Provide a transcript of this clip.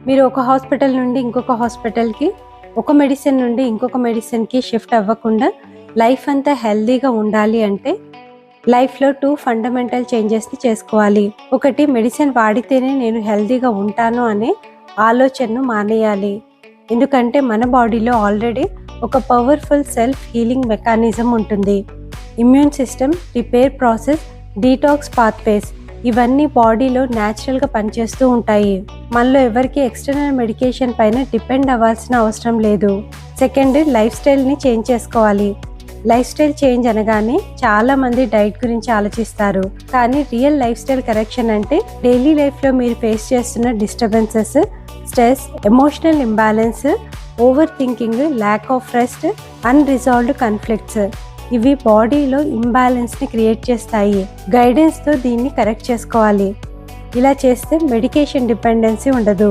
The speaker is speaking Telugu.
మీరు ఒక హాస్పిటల్ నుండి ఇంకొక హాస్పిటల్కి, ఒక మెడిసిన్ నుండి ఇంకొక మెడిసిన్కి షిఫ్ట్ అవ్వకుండా లైఫ్ అంతా హెల్దీగా ఉండాలి అంటే లైఫ్లో 2 ఫండమెంటల్ చేంజెస్ని చేసుకోవాలి. ఒకటి, మెడిసిన్ వాడితేనే నేను హెల్దీగా ఉంటాను అనే ఆలోచనను మానేయాలి. ఎందుకంటే మన బాడీలో ఆల్రెడీ ఒక పవర్ఫుల్ సెల్ఫ్ హీలింగ్ మెకానిజం ఉంటుంది. Immune system, repair process, detox pathways ఇవన్నీ బాడీలో న్యాచురల్గా పనిచేస్తూ ఉంటాయి. మనలో ఎవరికి ఎక్స్టర్నల్ మెడికేషన్ పైన డిపెండ్ అవ్వాల్సిన అవసరం లేదు. సెకండ్, లైఫ్ స్టైల్ని చేంజ్ చేసుకోవాలి. లైఫ్ స్టైల్ చేంజ్ అనగానే చాలా మంది డైట్ గురించి ఆలోచిస్తారు. కానీ రియల్ లైఫ్ స్టైల్ కరెక్షన్ అంటే డైలీ లైఫ్లో మీరు ఫేస్ చేస్తున్న disturbances, stress, emotional imbalance, over thinking, lack of rest, unresolved conflicts ఇవి బాడీలో ఇంబ్యాలెన్స్ని క్రియేట్ చేస్తాయి. గైడెన్స్తో దీన్ని కరెక్ట్ చేసుకోవాలి. ఇలా చేస్తే మెడికేషన్ డిపెండెన్సీ ఉండదు.